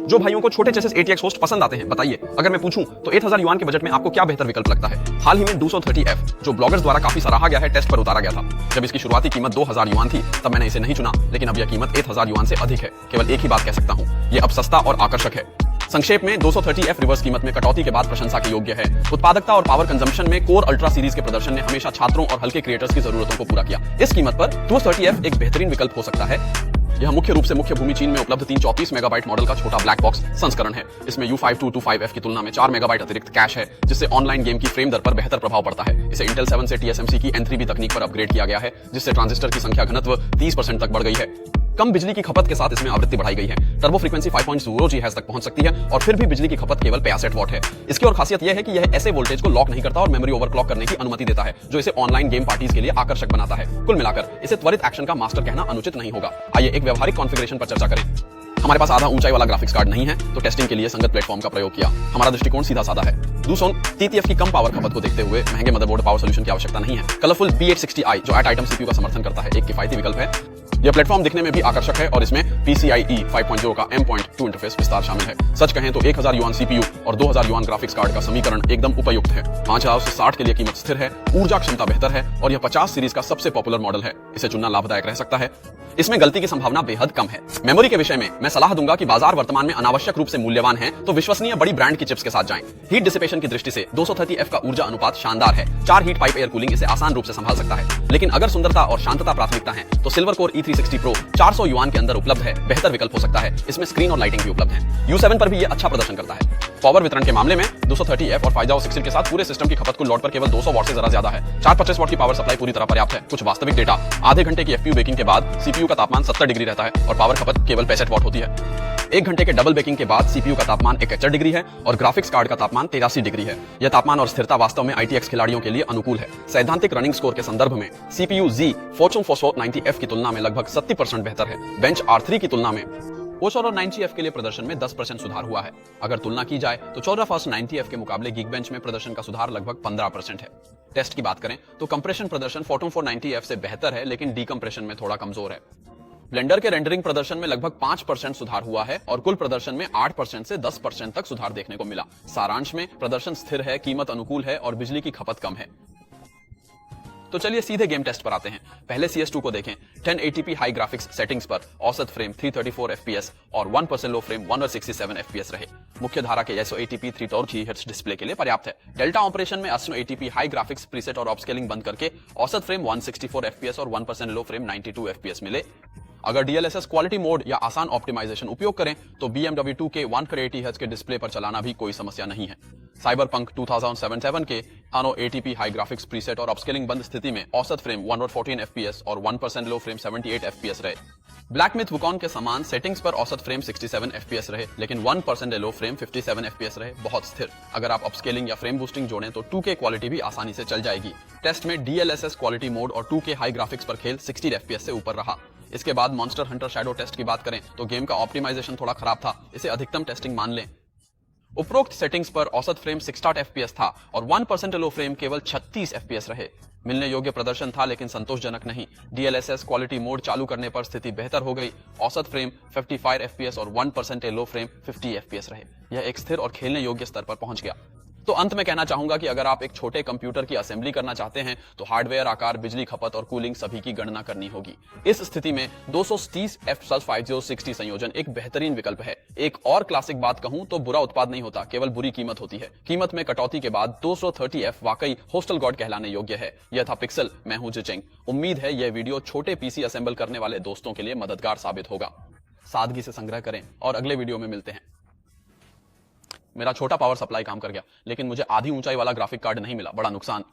जो भाइयों को छोटे चेसेस ATX होस्ट पसंद आते हैं बताइए। अगर मैं पूछूं तो 8000 युआन के बजट में आपको क्या बेहतर विकल्प लगता है। हाल ही में 230F जो ब्लॉगर्स द्वारा काफी सराहा गया है टेस्ट पर उतारा गया था। जब इसकी शुरुआती कीमत 2000 युआन थी तब मैंने इसे नहीं चुना, लेकिन अब यह कीमत 8000 युआन से अधिक है। केवल एक ही बात कह सकता हूं, यह अब सस्ता और आकर्षक है। संक्षेप में 230F रिवर्स कीमत में कटौती के बाद प्रशंसा के योग्य है। उत्पादकता और पावर कंजम्पशन में कोर अल्ट्रा सीरीज के प्रदर्शन ने हमेशा छात्रों और हल्के क्रिएटर्स की जरूरतों को पूरा किया। इस कीमत पर 230F एक बेहतरीन विकल्प हो सकता है। यह मुख्य रूप से मुख्य भूमि चीन में उपलब्ध 334 मेगाबाइट मॉडल का छोटा ब्लैक बॉक्स संस्करण है। इसमें U5225F की तुलना में 4 मेगाबाइट अतिरिक्त कैश है, जिससे ऑनलाइन गेम की फ्रेम दर पर बेहतर प्रभाव पड़ता है। इसे Intel 7 से TSMC की N3B तकनीक पर अपग्रेड किया गया है, जिससे ट्रांजिस्टर की संख्या घनत्व 30% तक बढ़ गई है। कम बिजली की खपत के साथ इसमें आवृत्ति बढ़ाई गई है। टर्बो फ्रीक्वेंसी 5.0 GHz तक पहुंच सकती है और फिर भी बिजली की खपत केवल 65 वॉट है। इसकी और खासियत यह है कि यह ऐसे वोल्टेज को लॉक नहीं करता और मेमोरी ओवरक्लॉक करने की अनुमति देता है, जो इसे ऑनलाइन गेम पार्टीज के लिए आकर्षक बनाता है। कुल मिलाकर इसे त्वरित एक्शन का मास्टर कहना अनुचित नहीं होगा। आइए एक व्यवहारिक कॉन्फ़िगरेशन पर चर्चा करें। हमारे पास आधा ऊंचाई वाला ग्राफिक्स कार्ड नहीं है, तो टेस्टिंग के लिए संगत प्लेटफॉर्म का प्रयोग किया। हमारा दृष्टिकोण सीधा साधा है। दूसरों TTF की कम पावर खपत को देखते हुए महंगे मदरबोर्ड पावर सोल्यूशन की आवश्यकता नहीं है। कलरफुल B860i जो एट आइटम CPU का समर्थन करता है, एक किफायती विकल्प है। यह प्लेटफॉर्म दिखने में भी आकर्षक है और इसमें PCIe 5.0 का M.2 इंटरफेस विस्तार शामिल है। सच कहें तो 1000 युआन CPU और 2000 युआन ग्राफिक्स कार्ड का समीकरण एकदम उपयुक्त है। 5000 से 60 के लिए कीमत स्थिर है, ऊर्जा क्षमता बेहतर है और यह 50 सीरीज का सबसे पॉपुलर मॉडल है। इसे चुनना लाभदायक रह सकता है। इसमें गलती की संभावना बेहद कम है। मेमोरी के विषय में मैं सलाह दूंगा कि बाजार वर्तमान में अनावश्यक रूप से मूल्यवान है, तो विश्वसनीय बड़ी ब्रांड की चिप्स के साथ जाएं। हीट डिसिपेशन की दृष्टि से 230F का ऊर्जा अनुपात शानदार है। 4 हीट पाइप एयर कूलिंग इसे आसान रूप से संभाल सकता है। लेकिन अगर सुंदरता और शांतता प्राथमिकता है तो silver core E360 Pro 400 yuan के अंदर उपलब्ध है, बेहतर विकल्प हो सकता है। इसमें स्क्रीन और लाइटिंग भी उपलब्ध है। U7 पर भी ये अच्छा प्रदर्शन करता है। पावर वितरण के मामले में 230F और 5016 के साथ पूरे सिस्टम की खपत कुल लोड पर केवल 200 वॉट से जरा ज्यादा है। 425 वॉट की पावर सप्लाई पूरी तरह पर्याप्त है। कुछ वास्तविक डेटा, आधे घंटे की FPU बेकिंग के बाद CPU का तापमान 70 डिग्री रहता है और पावर खपत केवल 65 वॉट होती है। 1 घंटे के डबल बेकिंग के बाद CPU का तापमान 71 डिग्री है और ग्राफिक्स कार्ड का तापमान 83 डिग्री है। यह तापमान और स्थिरता वास्तव में ITX खिलाड़ियों के लिए अनुकूल है। सैद्धांतिक रनिंग स्कोर के संदर्भ में CPU Z Fortune 490F की तुलना में लगभग 70% बेहतर है। बेंच R3 की तुलना में Fortune 90F के लिए प्रदर्शन में 10% सुधार हुआ है। अगर तुलना की जाए तो 14 90F के मुकाबले Geekbench में प्रदर्शन का सुधार लगभग 15% है। टेस्ट की बात करें तो कंप्रेशन प्रदर्शन Fortune 490F से बेहतर है, लेकिन डीकंप्रेशन में थोड़ा कमजोर है। ब्लेंडर के रेंडरिंग प्रदर्शन में लगभग 5% सुधार हुआ है और कुल प्रदर्शन में 8% से 10% तक सुधार देखने को मिला। सारांश में प्रदर्शन स्थिर है, कीमत अनुकूल है और बिजली की खपत कम है। तो चलिए सीधे गेम टेस्ट पर आते हैं। पहले CS2 को देखें। 1080p हाई ग्राफिक्स सेटिंग्स पर औसत फ्रेम 334 FPS और 1% लो फ्रेम 167 FPS रहे। मुख्य धारा के ISO80p 300 GHz डिस्प्ले के लिए पर्याप्त है। डेल्टा ऑपरेशन में 8080p हाई ग्राफिक्स प्रीसेट और अपस्केलिंग बंद करके औसत फ्रेम 164 FPS और 1% लो फ्रेम 92 FPS मिले। अगर DLSS क्वालिटी मोड या आसान ऑप्टिमाइजेशन उपयोग करें तो BMW 2K 180 Hz के डिस्प्ले पर चलाना भी कोई समस्या नहीं है। साइबरपंक 2077 के 8080p हाई ग्राफिक्स प्रीसेट और अपस्केलिंग बंद स्थिति में औसत फ्रेम 114 FPS और 1% लो फ्रेम 78 FPS रहे। ब्लैक मिथ वुकॉन के समान सेटिंग्स पर औसत फ्रेम 67 FPS रहे, लेकिन 1% लो फ्रेम 57 FPS रहे, बहुत स्थिर। अगर आप अपस्केलिंग या फ्रेम बूस्टिंग जोड़ें तो 2K क्वालिटी भी आसानी से चल जाएगी। टेस्ट में DLSS क्वालिटी मोड और 2K हाई ग्राफिक्स पर खेल 60 FPS से ऊपर रहा। इसके बाद मॉन्स्टर हंटर शैडो टेस्ट की बात करें तो गेम का ऑप्टिमाइजेशन थोड़ा खराब था, इसे अधिकतम टेस्टिंग मान लें। उपरोक्त सेटिंग्स पर औसत फ्रेम 68 FPS था और 1% लो फ्रेम केवल 36 FPS रहे। मिलने योग्य प्रदर्शन था, लेकिन संतोषजनक नहीं। DLSS क्वालिटी मोड चालू करने पर स्थिति बेहतर हो गई। औसत फ्रेम 55 FPS और 1% लो फ्रेम 50 FPS रहे। यह एक स्थिर और खेलने योग्य स्तर पर पहुंच गया। तो अंत में कहना चाहूंगा कि अगर आप एक छोटे कंप्यूटर की असेंबली करना चाहते हैं तो हार्डवेयर, आकार, बिजली खपत और कूलिंग सभी की गणना करनी होगी। इस स्थिति में 230F5060 संयोजन एक बेहतरीन विकल्प है। एक और क्लासिक बात कहूं तो बुरा उत्पाद नहीं होता, केवल बुरी कीमत होती है। कीमत में कटौती के बाद 230F वाकई होस्टल गॉड कहलाने योग्य है। यह था पिक्सल, मैं हूं जिचेंग। उम्मीद है यह वीडियो छोटे PC असेंबल करने वाले दोस्तों के लिए मददगार साबित होगा। सादगी से संग्रह करें और अगले वीडियो में मिलते हैं। मेरा छोटा पावर सप्लाई काम कर गया, लेकिन मुझे आधी ऊंचाई वाला ग्राफिक कार्ड नहीं मिला, बड़ा नुकसान।